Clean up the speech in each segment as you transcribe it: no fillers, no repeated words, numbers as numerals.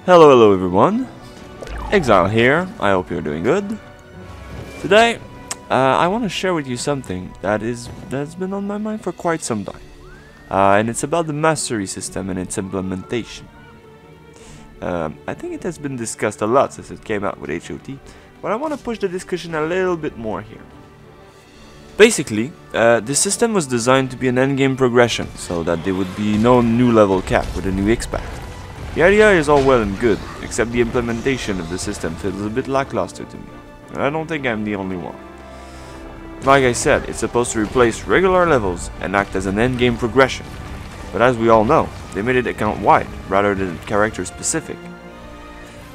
Hello everyone, Exile here, I hope you're doing good. Today, I want to share with you something that's been on my mind for quite some time. And it's about the Mastery system and its implementation. I think it has been discussed a lot since it came out with HOT, but I want to push the discussion a little bit more here. Basically, the system was designed to be an endgame progression, so that there would be no new level cap with a new X-Pact. The idea is all well and good, except the implementation of the system feels a bit lackluster to me, and I don't think I'm the only one. Like I said, it's supposed to replace regular levels and act as an endgame progression, but as we all know, they made it account-wide rather than character-specific.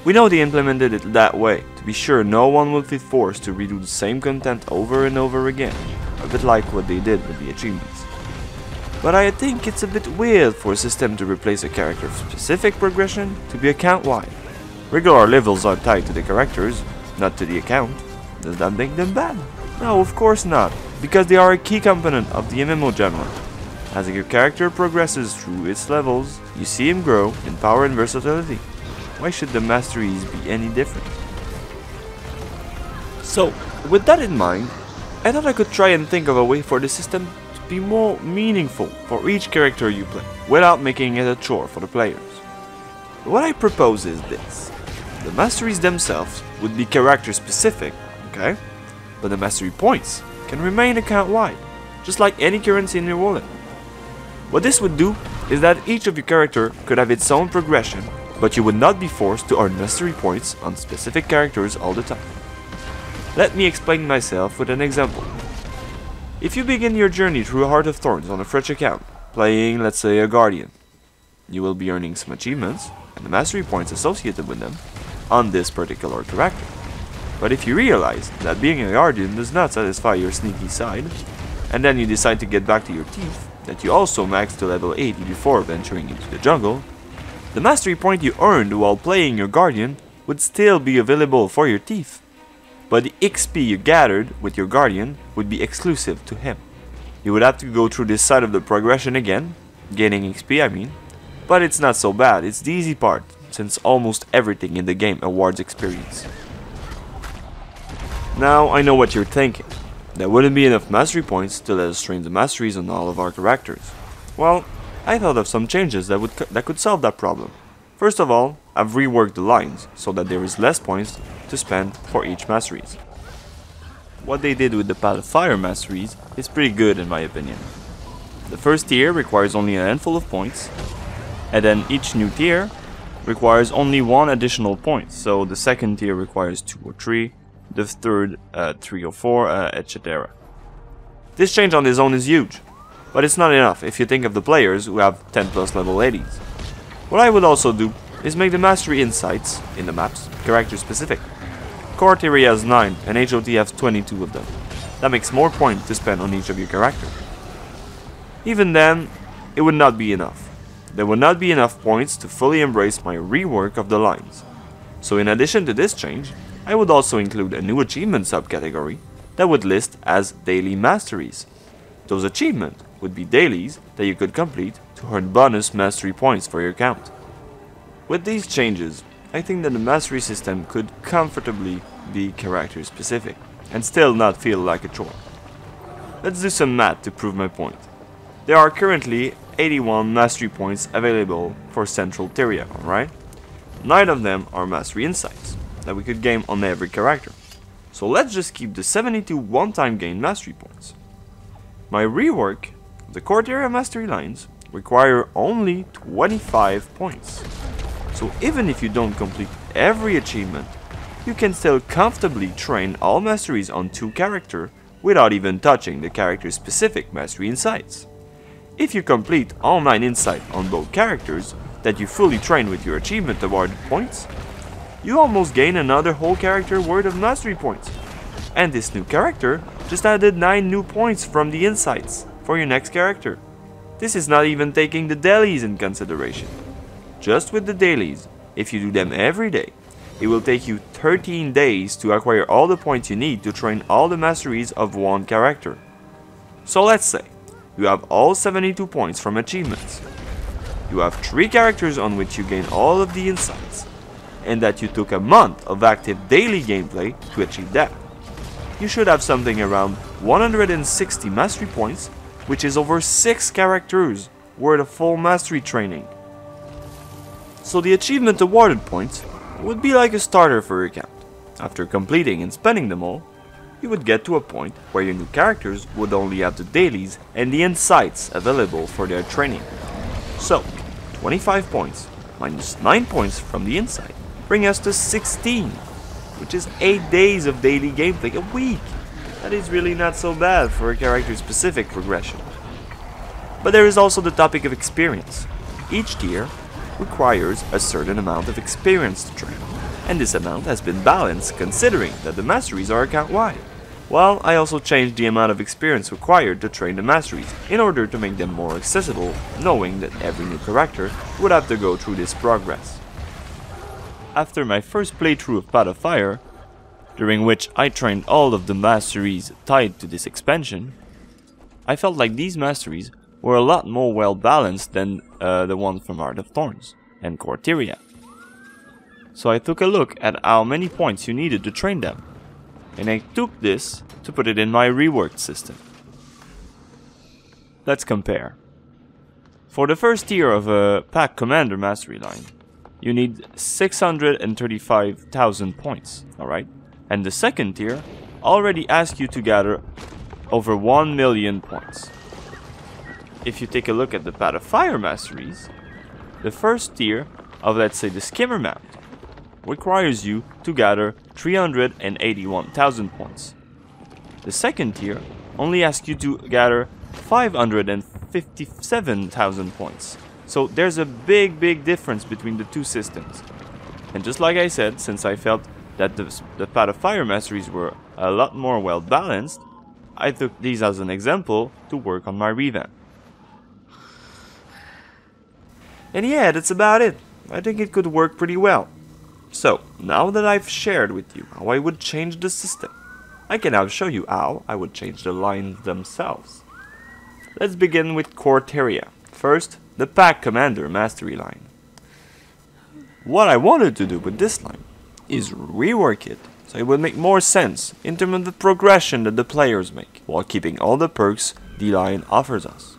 We know they implemented it that way, to be sure no one will feel forced to redo the same content over and over again, a bit like what they did with the achievements. But I think it's a bit weird for a system to replace a character-specific progression to be account-wide. Regular levels are tied to the characters, not to the account. Does that make them bad? No, of course not, because they are a key component of the MMO genre. As your character progresses through its levels, you see him grow in power and versatility. Why should the Masteries be any different? So, with that in mind, I thought I could try and think of a way for the system to be more meaningful for each character you play, without making it a chore for the players. What I propose is this. The Masteries themselves would be character specific, okay? But the Mastery points can remain account-wide, just like any currency in your wallet. What this would do is that each of your character could have its own progression, but you would not be forced to earn Mastery points on specific characters all the time. Let me explain myself with an example. If you begin your journey through a Heart of Thorns on a fresh account, playing, let's say, a Guardian, you will be earning some achievements and the Mastery points associated with them on this particular character. But if you realize that being a Guardian does not satisfy your sneaky side, and then you decide to get back to your teeth, that you also maxed to level 80 before venturing into the jungle, the Mastery point you earned while playing your Guardian would still be available for your teeth. But the XP you gathered with your Guardian would be exclusive to him. You would have to go through this side of the progression again, gaining XP I mean, but it's not so bad, it's the easy part, since almost everything in the game awards experience. Now I know what you're thinking. There wouldn't be enough Mastery points to let us train the Masteries on all of our characters. Well, I thought of some changes that could solve that problem. First of all, I've reworked the lines so that there is less points to spend for each Masteries. What they did with the Pact of Fire Masteries is pretty good in my opinion. The first tier requires only a handful of points, and then each new tier requires only one additional point, so the second tier requires 2 or 3, the third 3 or 4, etc. This change on its own is huge, but it's not enough if you think of the players who have 10 plus level 80s. What I would also do is make the Mastery insights in the maps character specific. Core Tyria has 9 and HOT has 22 of them. That makes more points to spend on each of your characters. Even then, it would not be enough. There would not be enough points to fully embrace my rework of the lines. So in addition to this change, I would also include a new achievement subcategory that would list as Daily Masteries. Those achievements would be dailies that you could complete to earn bonus Mastery points for your account. With these changes, I think that the Mastery system could comfortably be character specific and still not feel like a chore. Let's do some math to prove my point. There are currently 81 Mastery points available for Central Tyria, alright? 9 of them are Mastery insights that we could gain on every character. So let's just keep the 72 one-time gain Mastery points. My rework of the Core Tyria Mastery lines require only 25 points. So even if you don't complete every achievement, you can still comfortably train all Masteries on 2 characters without even touching the character-specific Mastery insights. If you complete all 9 insights on both characters that you fully train with your achievement awarded points, you almost gain another whole character worth of Mastery points. And this new character just added 9 new points from the insights for your next character. This is not even taking the dailies in consideration. Just with the dailies, if you do them every day, it will take you 13 days to acquire all the points you need to train all the Masteries of one character. So let's say you have all 72 points from achievements. You have 3 characters on which you gain all of the insights, and that you took a month of active daily gameplay to achieve that. You should have something around 160 mastery points, which is over 6 characters worth of full mastery training. So the achievement awarded points would be like a starter for your account. After completing and spending them all, you would get to a point where your new characters would only have the dailies and the insights available for their training. So, 25 points minus 9 points from the insight bring us to 16, which is 8 days of daily gameplay a week. That is really not so bad for a character-specific progression. But there is also the topic of experience. Each tier requires a certain amount of experience to train, and this amount has been balanced considering that the masteries are account-wide. Well, I also changed the amount of experience required to train the masteries in order to make them more accessible, knowing that every new character would have to go through this progress. After my first playthrough of Path of Fire, during which I trained all of the masteries tied to this expansion, I felt like these masteries were a lot more well balanced than the ones from Heart of Thorns and Core Tyria. So I took a look at how many points you needed to train them, and I took this to put it in my Reworked system. Let's compare. For the first tier of a Pact Commander mastery line, you need 635,000 points, alright? And the second tier already asks you to gather over 1 million points. If you take a look at the Path of Fire masteries, the first tier of, let's say, the Skimmer mount requires you to gather 381,000 points. The second tier only asks you to gather 557,000 points. So there's a big difference between the two systems. And just like I said, since I felt that the Path of Fire masteries were a lot more well balanced, I took these as an example to work on my revamp. And yeah, that's about it. I think it could work pretty well. So, now that I've shared with you how I would change the system, I can now show you how I would change the lines themselves. Let's begin with Core Tyria. First, the Pact Commander Mastery line. What I wanted to do with this line is rework it so it would make more sense in terms of the progression that the players make, while keeping all the perks the line offers us.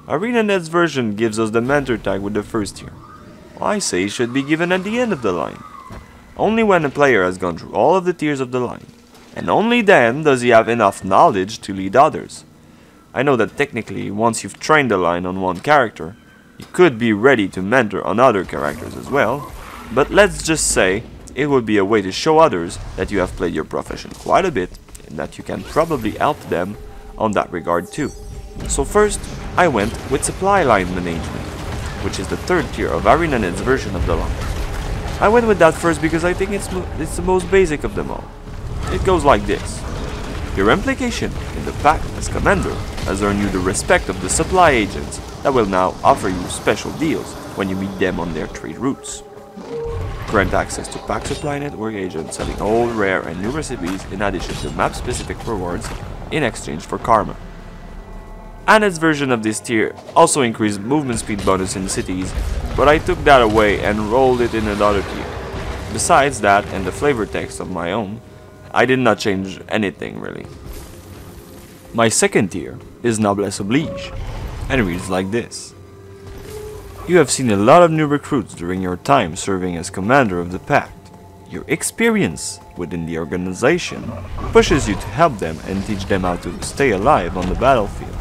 ArenaNet's version gives us the mentor tag with the first tier. I say it should be given at the end of the line. Only when a player has gone through all of the tiers of the line, and only then does he have enough knowledge to lead others. I know that technically, once you've trained the line on one character, you could be ready to mentor on other characters as well, but let's just say it would be a way to show others that you have played your profession quite a bit, and that you can probably help them on that regard too. So first, I went with Supply Line Management, which is the third tier of ArenaNet's version of the line. I went with that first because I think it's the most basic of them all. It goes like this. Your implication in the Pact as Commander has earned you the respect of the supply agents that will now offer you special deals when you meet them on their trade routes. Grant access to Pact Supply Network agents selling old, rare and new recipes in addition to map-specific rewards in exchange for karma. Anet's version of this tier also increased movement speed bonus in cities, but I took that away and rolled it in another tier. Besides that and the flavor text of my own, I did not change anything really. My second tier is Noblesse Oblige, and reads like this. You have seen a lot of new recruits during your time serving as commander of the Pact. Your experience within the organization pushes you to help them and teach them how to stay alive on the battlefield.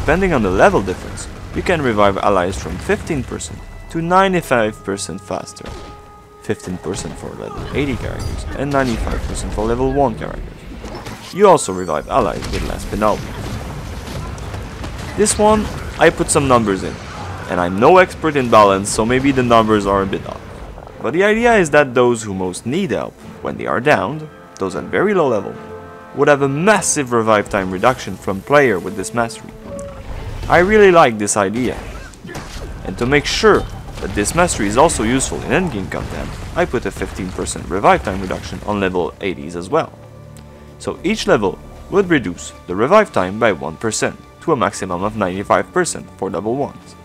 Depending on the level difference, you can revive allies from 15% to 95% faster, 15% for level 80 characters and 95% for level 1 characters. You also revive allies with less penalty. This one, I put some numbers in, and I'm no expert in balance, so maybe the numbers are a bit off. But the idea is that those who most need help when they are downed, those at very low level, would have a massive revive time reduction from player with this mastery. I really like this idea, and to make sure that this mastery is also useful in endgame content, I put a 15% revive time reduction on level 80s as well. So each level would reduce the revive time by 1% to a maximum of 95% for level 1s.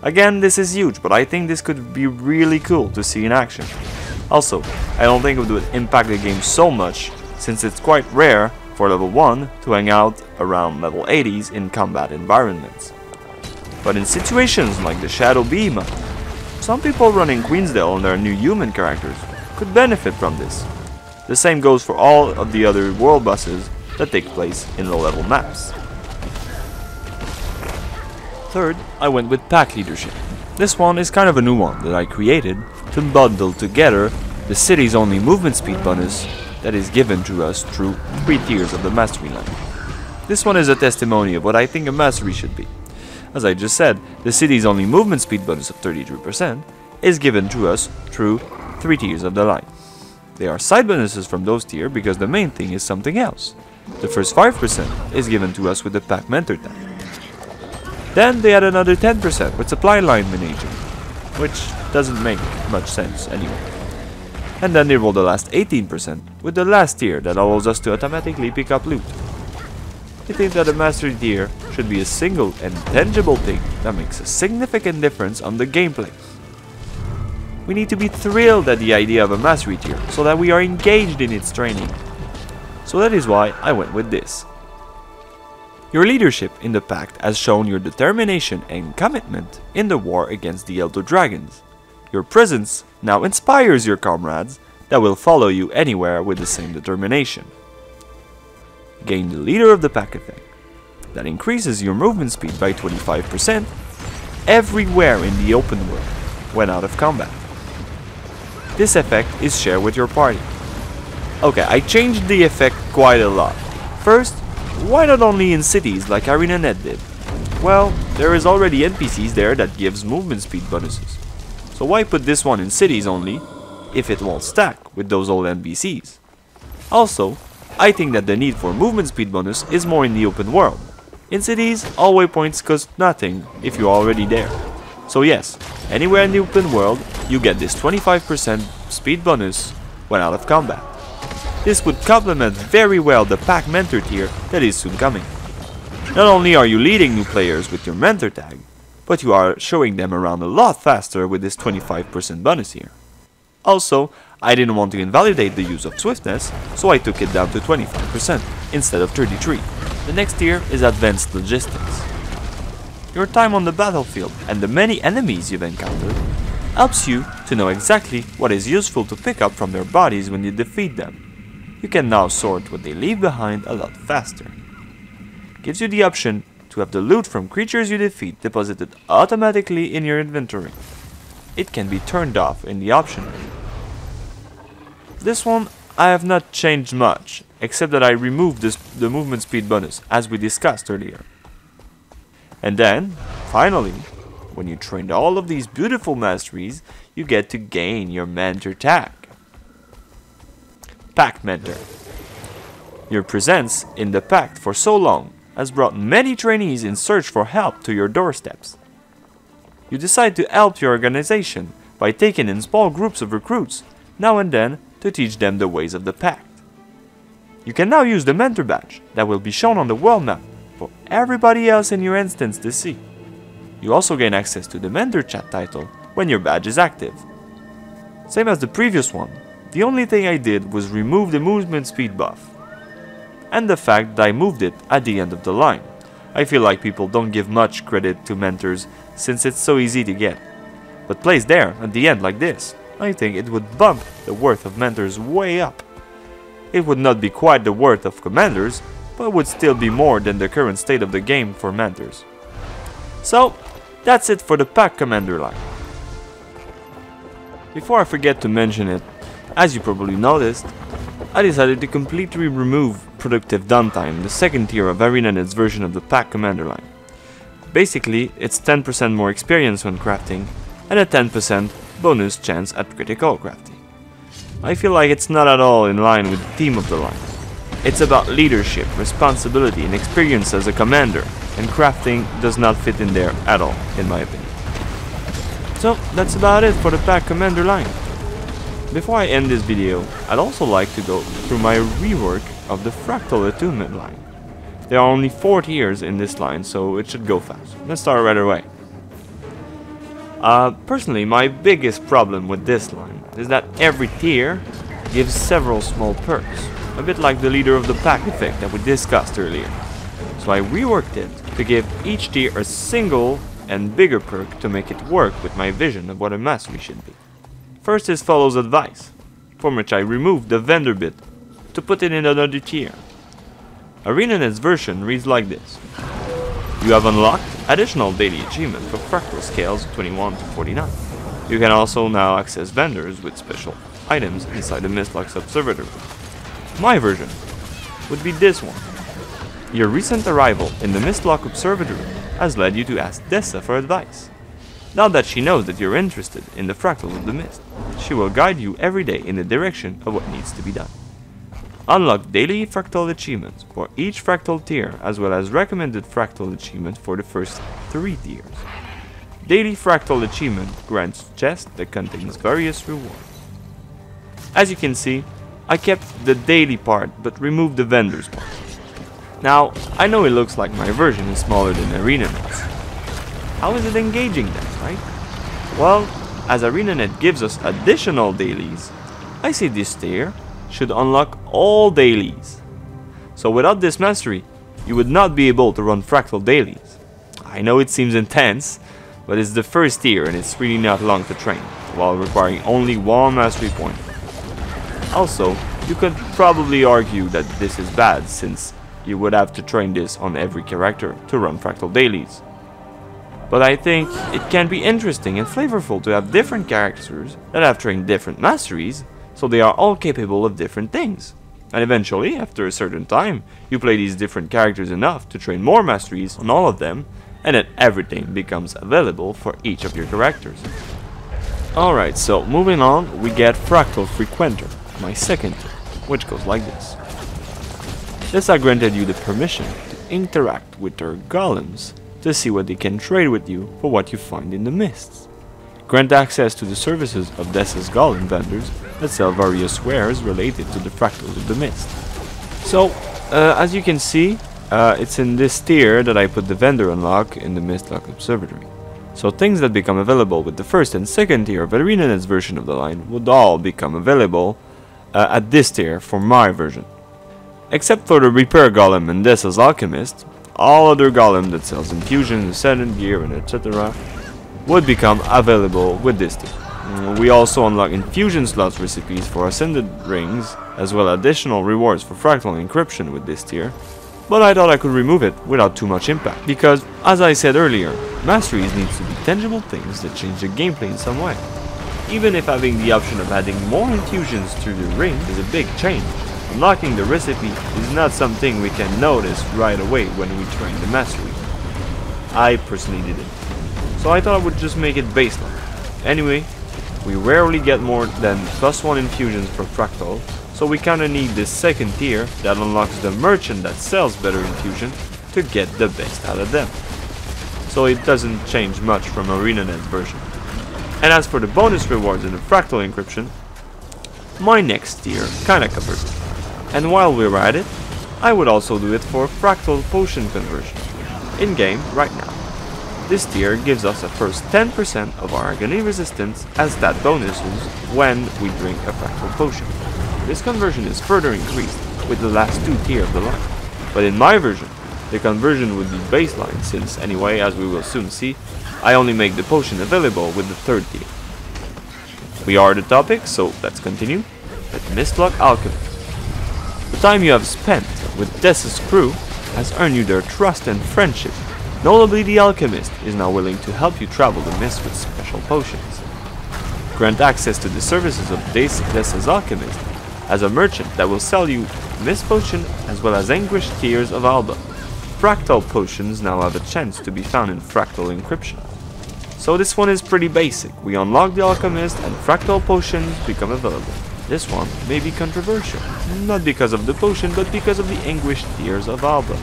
Again, this is huge, but I think this could be really cool to see in action. Also, I don't think it would impact the game so much, since it's quite rare for level 1 to hang out around level 80s in combat environments. But in situations like the Shadow Behemoth, some people running Queensdale on their new human characters could benefit from this. The same goes for all of the other world bosses that take place in low-level maps. Third, I went with Pact Leadership. This one is kind of a new one that I created to bundle together the city's only movement speed bonus that is given to us through 3 tiers of the Mastery line. This one is a testimony of what I think a Mastery should be. As I just said, the city's only movement speed bonus of 33% is given to us through 3 tiers of the line. They are side bonuses from those tiers because the main thing is something else. The first 5% is given to us with the Pact Mentor tag. Then they add another 10% with supply line managing, which doesn't make much sense anyway. And then they roll the last 18% with the last tier that allows us to automatically pick up loot. I think that a Mastery tier should be a single and tangible thing that makes a significant difference on the gameplay. We need to be thrilled at the idea of a Mastery tier so that we are engaged in its training. So that is why I went with this. Your leadership in the Pact has shown your determination and commitment in the war against the Elder Dragons. Your presence now inspires your comrades that will follow you anywhere with the same determination. Gain the Leader of the Pack effect. That increases your movement speed by 25% everywhere in the open world when out of combat. This effect is shared with your party. Okay, I changed the effect quite a lot. First, why not only in cities like ArenaNet did? Well, there is already NPCs there that gives movement speed bonuses. So why put this one in cities only if it won't stack with those old NPCs? Also, I think that the need for movement speed bonus is more in the open world. In cities, all waypoints cost nothing if you're already there. So yes, anywhere in the open world, you get this 25% speed bonus when out of combat. This would complement very well the Pact Mentor tier that is soon coming. Not only are you leading new players with your Mentor tag, but you are showing them around a lot faster with this 25% bonus here. Also, I didn't want to invalidate the use of swiftness, so I took it down to 25% instead of 33%. The next tier is Advanced Logistics. Your time on the battlefield and the many enemies you've encountered helps you to know exactly what is useful to pick up from their bodies when you defeat them. You can now sort what they leave behind a lot faster. Gives you the option to have the loot from creatures you defeat deposited automatically in your inventory. It can be turned off in the option menu. This one I have not changed much, except that I removed the movement speed bonus as we discussed earlier. And then, finally, when you trained all of these beautiful masteries, you get to gain your mentor tag. Pact Mentor. Your presence in the Pact for so long has brought many trainees in search for help to your doorsteps. You decide to help your organization by taking in small groups of recruits now and then to teach them the ways of the Pact. You can now use the Mentor badge that will be shown on the world map for everybody else in your instance to see. You also gain access to the Mentor chat title when your badge is active. Same as the previous one, the only thing I did was remove the movement speed buff. And the fact that I moved it at the end of the line. I feel like people don't give much credit to mentors since it's so easy to get. But placed there at the end like this, I think it would bump the worth of mentors way up. It would not be quite the worth of commanders, but would still be more than the current state of the game for mentors. So, that's it for the Pact Commander line. Before I forget to mention it, as you probably noticed, I decided to completely remove Productive Downtime, the second tier of ArenaNet's version of the Pact Commander line. Basically, it's 10% more experience when crafting, and a 10% bonus chance at critical crafting. I feel like it's not at all in line with the theme of the line. It's about leadership, responsibility, and experience as a commander, and crafting does not fit in there at all, in my opinion. So, that's about it for the Pact Commander line. Before I end this video, I'd also like to go through my rework of the Fractal Attunement line. There are only 4 tiers in this line, so it should go fast. Let's start right away. Personally, my biggest problem with this line is that every tier gives several small perks, a bit like the leader of the pack effect that we discussed earlier. So I reworked it to give each tier a single and bigger perk to make it work with my vision of what a mastery should be. First is Follows Advice, from which I removed the vendor bit to put it in another tier. ArenaNet's version reads like this. You have unlocked additional daily achievement for fractal scales 21 to 49. You can also now access vendors with special items inside the Mistlock Observatory. My version would be this one. Your recent arrival in the Mistlock Observatory has led you to ask Dessa for advice. Now that she knows that you're interested in the fractals of the mist, she will guide you every day in the direction of what needs to be done. Unlock daily fractal achievements for each fractal tier, as well as recommended fractal achievement for the first 3 tiers. Daily fractal achievement grants chest that contains various rewards. As you can see, I kept the daily part but removed the vendors part. Now, I know it looks like my version is smaller than ArenaNet's. How is it engaging then, right? Well, as ArenaNet gives us additional dailies, I see this tier should unlock all dailies. So without this mastery, you would not be able to run fractal dailies. I know it seems intense, but it's the first tier and it's really not long to train, while requiring only 1 mastery point. Also, you could probably argue that this is bad, since you would have to train this on every character to run fractal dailies. But I think it can be interesting and flavorful to have different characters that have trained different masteries, so they are all capable of different things. And eventually, after a certain time, you play these different characters enough to train more masteries on all of them, and then everything becomes available for each of your characters. Alright, so moving on, we get Fractal Frequenter, my second tier, which goes like this. This I granted you the permission to interact with their golems to see what they can trade with you for what you find in the mists. Grant access to the services of Dessa's golem vendors that sell various wares related to the fractals of the mist. So, as you can see, it's in this tier that I put the vendor unlock in the Mistlock Observatory. So things that become available with the first and second tier of ArenaNet's version of the line would all become available at this tier for my version. Except for the repair golem and Dessa's alchemist, all other golem that sells infusions, ascendant gear, and etc. would become available with this tier. We also unlock infusion slots recipes for ascended rings, as well as additional rewards for fractal encryption with this tier, but I thought I could remove it without too much impact, because, as I said earlier, masteries needs to be tangible things that change the gameplay in some way. Even if having the option of adding more infusions to the ring is a big change, unlocking the recipe is not something we can notice right away when we train the mastery. I personally didn't, so I thought I would just make it baseline. Anyway, we rarely get more than +1 infusions per fractal, so we kinda need this second tier that unlocks the merchant that sells better infusion to get the best out of them. So it doesn't change much from ArenaNet's version. And as for the bonus rewards in the fractal encryption, my next tier kinda covers it. And while we're at it, I would also do it for fractal potion conversion, in-game right now. This tier gives us a first 10% of our agony resistance as stat bonuses when we drink a fractal potion. This conversion is further increased with the last 2 tiers of the line, but in my version, the conversion would be baseline, since anyway, as we will soon see, I only make the potion available with the 3rd tier. We are the topic, so let's continue with Mistlock Alchemy. The time you have spent with Dessa's crew has earned you their trust and friendship. Notably, the alchemist is now willing to help you travel the mist with special potions. Grant access to the services of Dessa's alchemist as a merchant that will sell you mist potion as well as anguished tears of Alba. Fractal potions now have a chance to be found in fractal encryption. So this one is pretty basic. We unlock the alchemist and fractal potions become available. This one may be controversial, not because of the potion, but because of the anguished tears of Alba.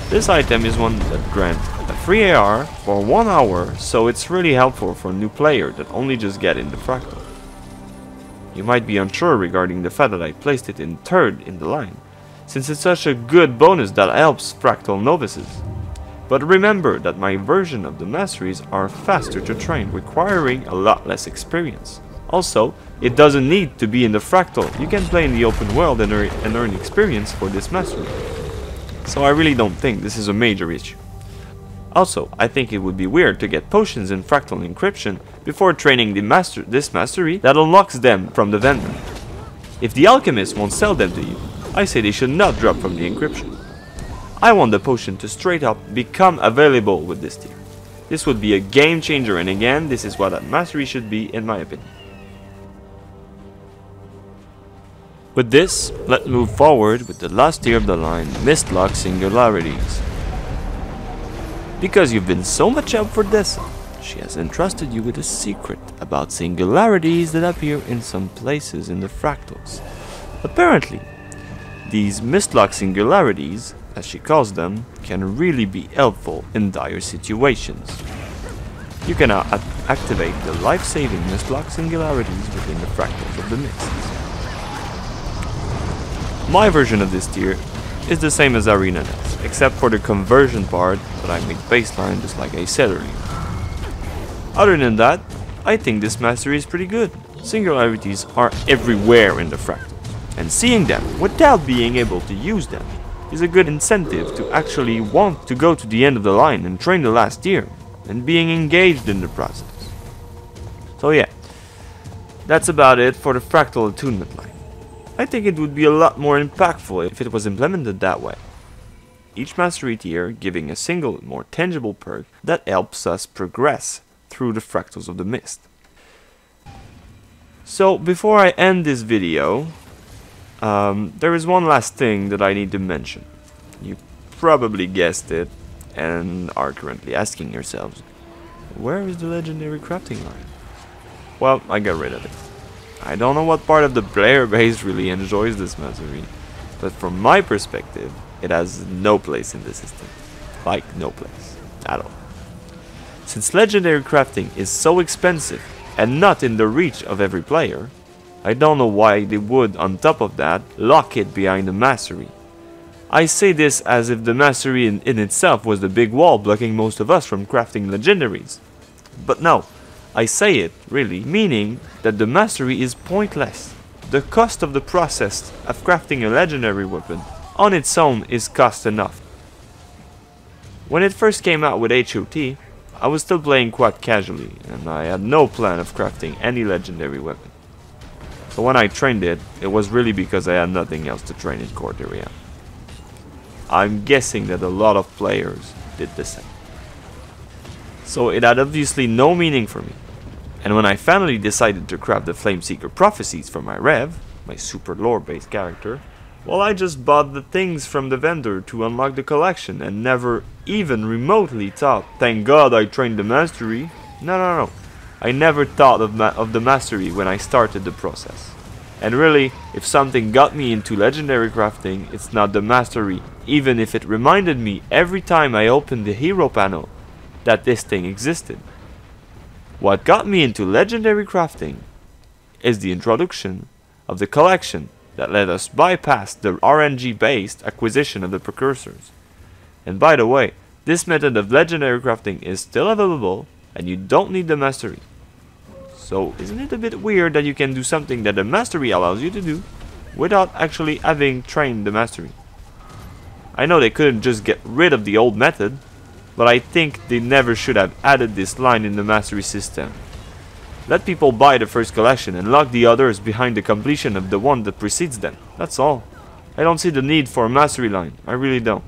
This item is one that grants a free AR for 1 hour, so it's really helpful for a new player that only just get into fractal. You might be unsure regarding the fact that I placed it in 3rd in the line, since it's such a good bonus that helps fractal novices. But remember that my version of the Masteries are faster to train, requiring a lot less experience. Also, it doesn't need to be in the Fractal. You can play in the open world and earn experience for this Mastery. So I really don't think this is a major issue. Also, I think it would be weird to get potions in Fractal Encryption before training this Mastery that unlocks them from the vendor. If the alchemist won't sell them to you, I say they should not drop from the encryption. I want the potion to straight up become available with this tier. This would be a game changer, and again, this is what that Mastery should be in my opinion. With this, let's move forward with the last tier of the line, Mistlock Singularities. Because you've been so much help for Dessa, she has entrusted you with a secret about singularities that appear in some places in the fractals. Apparently, these Mistlock Singularities, as she calls them, can really be helpful in dire situations. You can now activate the life-saving Mistlock Singularities within the fractals of the mists. My version of this tier is the same as Arena does, except for the conversion part that I made baseline just like I said earlier. Other than that, I think this mastery is pretty good. Singularities are everywhere in the fractals, and seeing them without being able to use them is a good incentive to actually want to go to the end of the line and train the last tier, and being engaged in the process. So yeah, that's about it for the fractal attunement line. I think it would be a lot more impactful if it was implemented that way. Each mastery tier giving a single, more tangible perk that helps us progress through the fractals of the mist. So before I end this video, there is one last thing that I need to mention. You probably guessed it and are currently asking yourselves, where is the legendary crafting line? Well, I got rid of it. I don't know what part of the player base really enjoys this mastery, but from my perspective, it has no place in the system. Like, no place at all. Since legendary crafting is so expensive and not in the reach of every player, I don't know why they would, on top of that, lock it behind the mastery. I say this as if the mastery in itself was the big wall blocking most of us from crafting legendaries. But no, I say it, really, meaning that the mastery is pointless. The cost of the process of crafting a legendary weapon on its own is cost enough. When it first came out with HOT, I was still playing quite casually, and I had no plan of crafting any legendary weapon. So when I trained it, it was really because I had nothing else to train in Tyria. I'm guessing that a lot of players did the same. So it had obviously no meaning for me. And when I finally decided to craft the Flameseeker Prophecies for my Rev, my super lore-based character, well, I just bought the things from the vendor to unlock the collection and never even remotely thought, thank God I trained the mastery. No. I never thought of the mastery when I started the process. And really, if something got me into legendary crafting, it's not the mastery, even if it reminded me every time I opened the hero panel that this thing existed. What got me into legendary crafting is the introduction of the collection that let us bypass the RNG-based acquisition of the precursors. And by the way, this method of legendary crafting is still available, and you don't need the mastery. So isn't it a bit weird that you can do something that the mastery allows you to do without actually having trained the mastery? I know they couldn't just get rid of the old method, but I think they never should have added this line in the mastery system. Let people buy the first collection and lock the others behind the completion of the one that precedes them. That's all. I don't see the need for a mastery line. I really don't.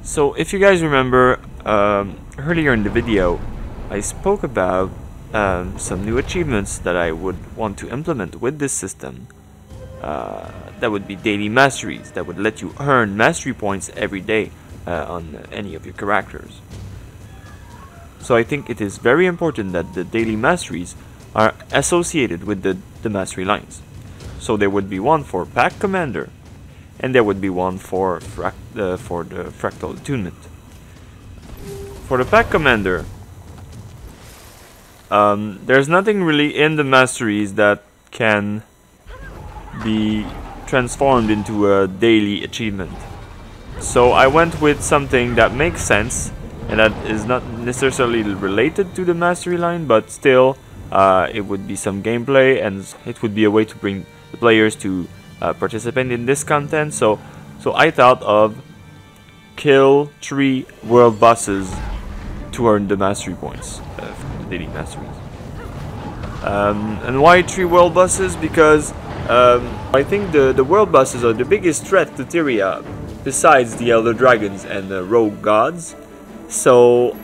So if you guys remember, earlier in the video, I spoke about some new achievements that I would want to implement with this system. That would be daily masteries that would let you earn mastery points every day on any of your characters. So I think it is very important that the daily masteries are associated with the mastery lines. So there would be one for Pact Commander, and there would be one for the Fractal Attunement. For the Pact Commander, there's nothing really in the masteries that can be transformed into a daily achievement. So I went with something that makes sense and that is not necessarily related to the mastery line, but still it would be some gameplay and it would be a way to bring the players to participate in this content. So I thought of kill 3 world bosses to earn the mastery points, the daily masteries. And why 3 world bosses? Because I think the world bosses are the biggest threat to Tyria, besides the Elder Dragons and the Rogue Gods. So,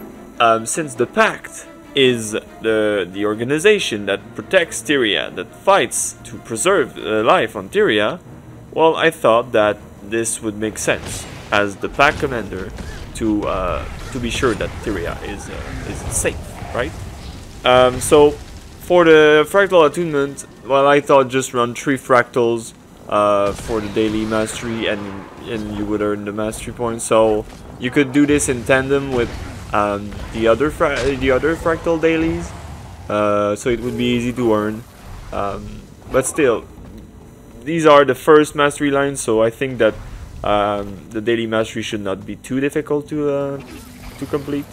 since the Pact is the organization that protects Tyria, that fights to preserve life on Tyria, well, I thought that this would make sense as the Pact commander to be sure that Tyria is safe, right? So, for the fractal attunement, well, I thought just run 3 fractals for the daily mastery, and you would earn the mastery points. So you could do this in tandem with the other fractal dailies, so it would be easy to earn. But still, these are the first mastery lines, so I think that the daily mastery should not be too difficult to complete.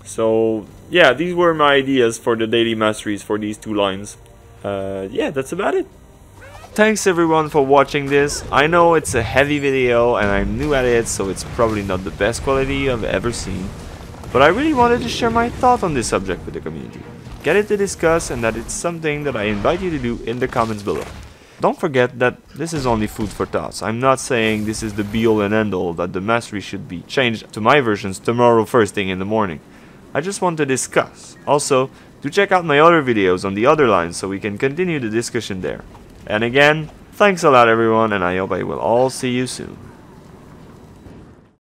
So yeah, these were my ideas for the daily masteries for these 2 lines. Yeah, that's about it. Thanks everyone for watching this. I know it's a heavy video and I'm new at it, so it's probably not the best quality I've ever seen. But I really wanted to share my thought on this subject with the community. Get it to discuss, and that it's something that I invite you to do in the comments below. Don't forget that this is only food for thoughts. I'm not saying this is the be-all and end-all, that the mastery should be changed to my versions tomorrow first thing in the morning. I just want to discuss. Also, do check out my other videos on the other lines so we can continue the discussion there. And again, thanks a lot everyone, and I hope I will all see you soon.